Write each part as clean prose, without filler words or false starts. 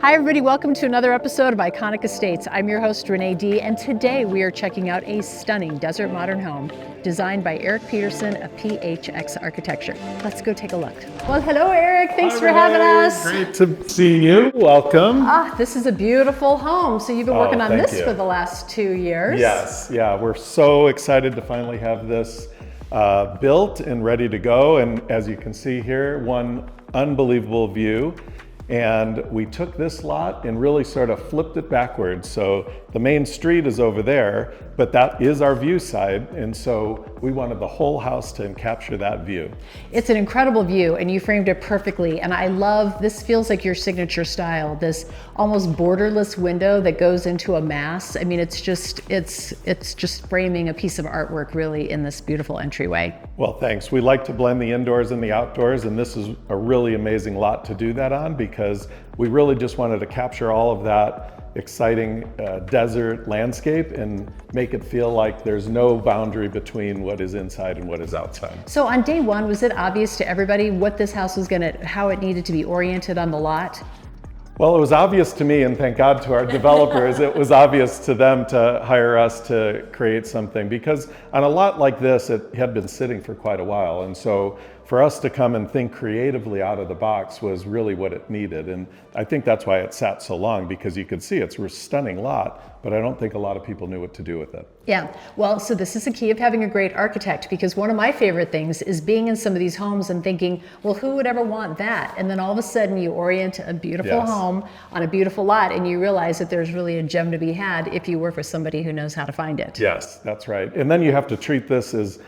Hi everybody, welcome to another episode of Iconic Estates. I'm your host Renee D, and today we are checking out a stunning desert modern home designed by Eric Peterson of PHX Architecture. Let's go take a look. Well, hello Eric, thanks for having us. Great to see you, welcome. This is a beautiful home. So you've been working on this for the last 2 years. Yes, yeah, we're so excited to finally have this built and ready to go. And as you can see here, one unbelievable view. And we took this lot and really sort of flipped it backwards. So the main street is over there, but that is our view side. And so we wanted the whole house to capture that view. It's an incredible view and you framed it perfectly. And I love, this feels like your signature style, this almost borderless window that goes into a mass. I mean, it's just framing a piece of artwork really in this beautiful entryway. Well, thanks. We like to blend the indoors and the outdoors, and this is a really amazing lot to do that on because we really just wanted to capture all of that exciting desert landscape and make it feel like there's no boundary between what is inside and what is outside. So on day one, was it obvious to everybody what this house was how it needed to be oriented on the lot? Well, it was obvious to me, and thank God to our developers, it was obvious to them to hire us to create something, because on a lot like this, it had been sitting for quite a while. And so for us to come and think creatively out of the box was really what it needed. And I think that's why it sat so long, because you could see it's a stunning lot, but I don't think a lot of people knew what to do with it. Yeah, well, so this is the key of having a great architect, because one of my favorite things is being in some of these homes and thinking, well, who would ever want that? And then all of a sudden you orient a beautiful home on a beautiful lot and you realize that there's really a gem to be had if you work with somebody who knows how to find it. Yes, that's right. And then you have to treat this as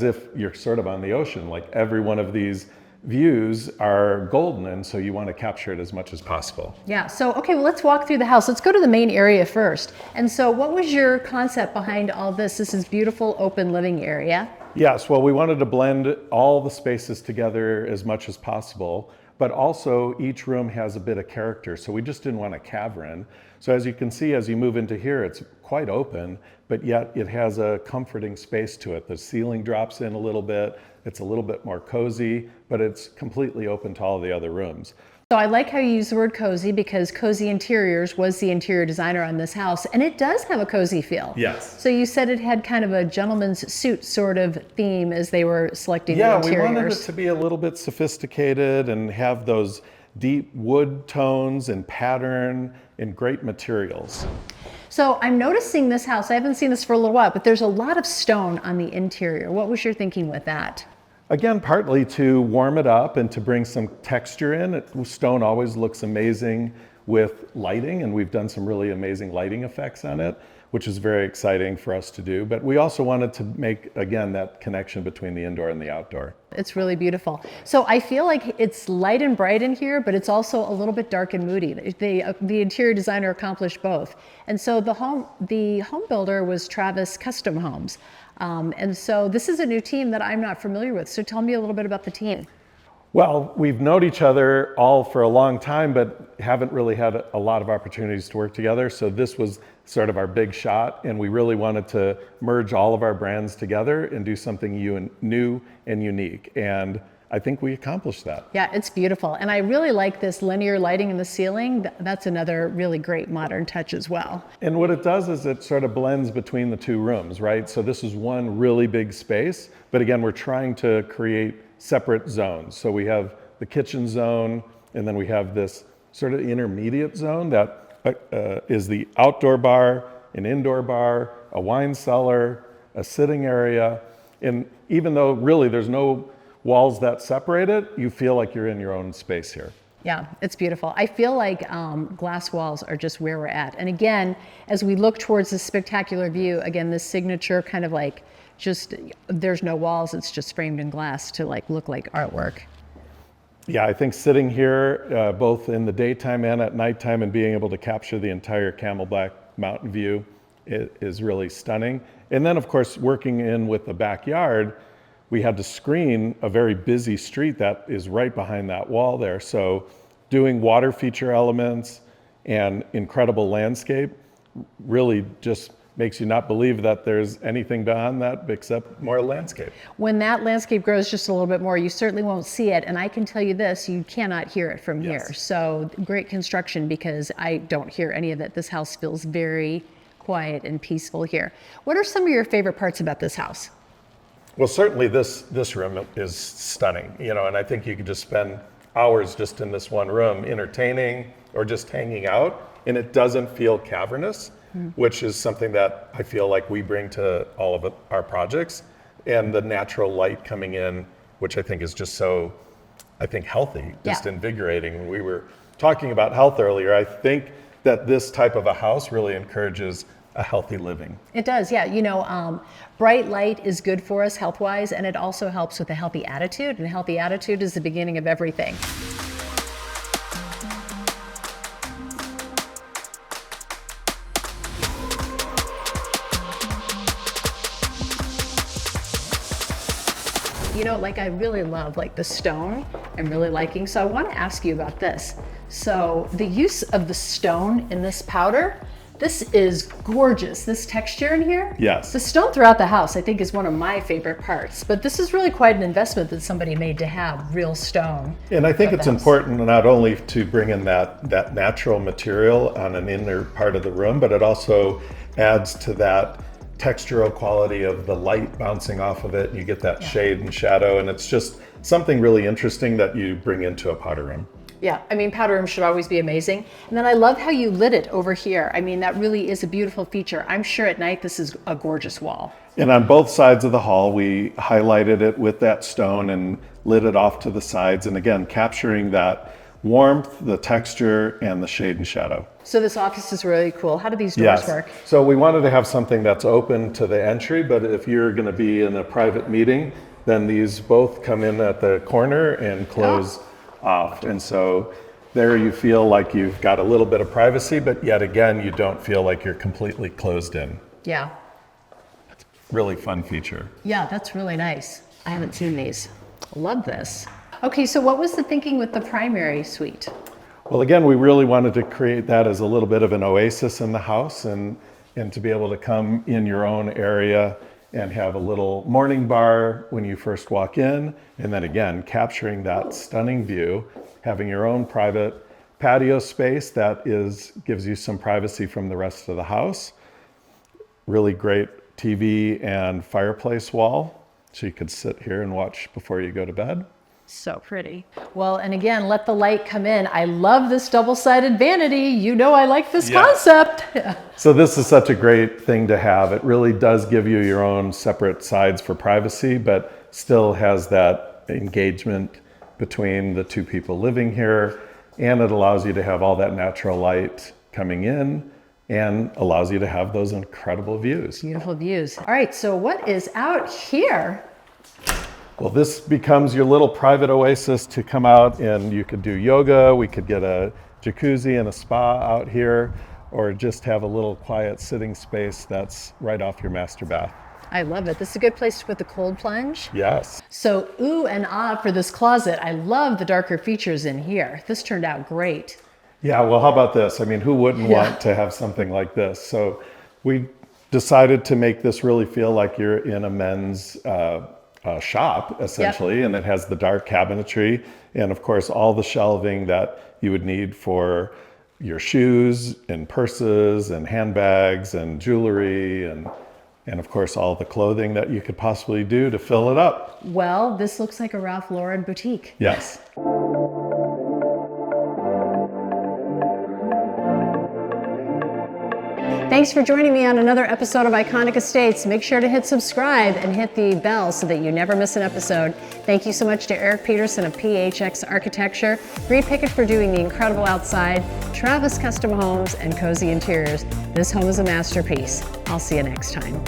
if you're sort of on the ocean, like every one of these views are golden, and so you want to capture it as much as possible. Yeah, so okay, well, let's walk through the house. Let's go to the main area first. And so what was your concept behind all this? This is beautiful open living area. Yes, well, we wanted to blend all the spaces together as much as possible, but also each room has a bit of character, so we just didn't want a cavern. So as you can see, as you move into here, it's quite open, but yet it has a comforting space to it. The ceiling drops in a little bit. It's a little bit more cozy, but it's completely open to all the other rooms. So I like how you use the word cozy, because Kozi Interiors was the interior designer on this house, and it does have a cozy feel. Yes. So you said it had kind of a gentleman's suit sort of theme as they were selecting the interiors. Yeah, we wanted it to be a little bit sophisticated and have those deep wood tones and pattern and great materials. So I'm noticing this house, I haven't seen this for a little while, but there's a lot of stone on the interior. What was your thinking with that? Again, partly to warm it up and to bring some texture in. Stone always looks amazing with lighting, and we've done some really amazing lighting effects on it, which is very exciting for us to do. But we also wanted to make, again, that connection between the indoor and the outdoor. It's really beautiful. So I feel like it's light and bright in here, but it's also a little bit dark and moody. The interior designer accomplished both. And so the home builder was Travis Custom Homes. And so this is a new team that I'm not familiar with. So tell me a little bit about the team. Well, we've known each other all for a long time, but haven't really had a lot of opportunities to work together. So this was sort of our big shot, and we really wanted to merge all of our brands together and do something new and unique. And I think we accomplished that. Yeah, it's beautiful. And I really like this linear lighting in the ceiling. That's another really great modern touch as well. And what it does is it sort of blends between the two rooms, right? So this is one really big space, but again, we're trying to create separate zones. So we have the kitchen zone, and then we have this sort of intermediate zone that is the outdoor bar, an indoor bar, a wine cellar, a sitting area. And even though really there's no walls that separate it, you feel like you're in your own space here. Yeah, it's beautiful. I feel like glass walls are just where we're at. And again, as we look towards this spectacular view, again, this signature kind of like there's no walls, it's just framed in glass to like look like artwork. Yeah, I think sitting here, both in the daytime and at nighttime, and being able to capture the entire Camelback Mountain view is really stunning. And then of course, working in with the backyard, we had to screen a very busy street that is right behind that wall there. So doing water feature elements and incredible landscape really just makes you not believe that there's anything beyond that except more landscape. When that landscape grows just a little bit more, you certainly won't see it. And I can tell you this, you cannot hear it from here. So great construction, because I don't hear any of it. This house feels very quiet and peaceful here. What are some of your favorite parts about this house? Well, certainly this room is stunning, you know, and I think you could just spend hours just in this one room entertaining or just hanging out, and it doesn't feel cavernous, which is something that I feel like we bring to all of our projects, and the natural light coming in, which I think is just so, I think, healthy, just invigorating. We were talking about health earlier. I think that this type of a house really encourages a healthy living. It does, yeah. You know, bright light is good for us health-wise, and it also helps with a healthy attitude, and a healthy attitude is the beginning of everything. You know, like I really love like the stone, I'm really liking. So I want to ask you about this. So the use of the stone in this powder, this is gorgeous. This texture in here. Yes. The stone throughout the house, I think, is one of my favorite parts. But this is really quite an investment that somebody made to have real stone. And I think it's important not only to bring in that natural material on an inner part of the room, but it also adds to that textural quality of the light bouncing off of it. You get that shade and shadow, and it's just something really interesting that you bring into a powder room. Yeah, I mean, powder room should always be amazing. And then I love how you lit it over here. I mean, that really is a beautiful feature. I'm sure at night this is a gorgeous wall. And on both sides of the hall, we highlighted it with that stone and lit it off to the sides. And again, capturing that warmth, the texture, and the shade and shadow. So this office is really cool. How do these doors work? So we wanted to have something that's open to the entry, but if you're going to be in a private meeting, then these both come in at the corner and close off. And so there you feel like you've got a little bit of privacy, but yet again, you don't feel like you're completely closed in. Yeah. Really fun feature. Yeah, that's really nice. I haven't seen these. Love this. Okay, so what was the thinking with the primary suite? Well, again, we really wanted to create that as a little bit of an oasis in the house, and to be able to come in your own area and have a little morning bar when you first walk in, and then again, capturing that stunning view, having your own private patio space that gives you some privacy from the rest of the house. Really great TV and fireplace wall, so you could sit here and watch before you go to bed. So pretty. Well, and again, let the light come in. I love this double-sided vanity. You know I like this concept. So this is such a great thing to have. It really does give you your own separate sides for privacy, but still has that engagement between the two people living here. And it allows you to have all that natural light coming in and allows you to have those incredible views. Beautiful views. All right, so what is out here? Well, this becomes your little private oasis to come out, and you could do yoga. We could get a jacuzzi and a spa out here, or just have a little quiet sitting space that's right off your master bath. I love it. This is a good place to put the cold plunge. Yes. So ooh and ah for this closet. I love the darker features in here. This turned out great. Yeah, well, how about this? I mean, who wouldn't want to have something like this? So we decided to make this really feel like you're in a men's shop, essentially, and it has the dark cabinetry and, of course, all the shelving that you would need for your shoes and purses and handbags and jewelry and of course, all the clothing that you could possibly do to fill it up. Well, this looks like a Ralph Lauren boutique. Yes. Thanks for joining me on another episode of Iconic Estates. Make sure to hit subscribe and hit the bell so that you never miss an episode. Thank you so much to Eric Peterson of PHX Architecture, Greey-Pickett for doing the incredible outside, Travis Custom Homes, and Kozi Interiors. This home is a masterpiece. I'll see you next time.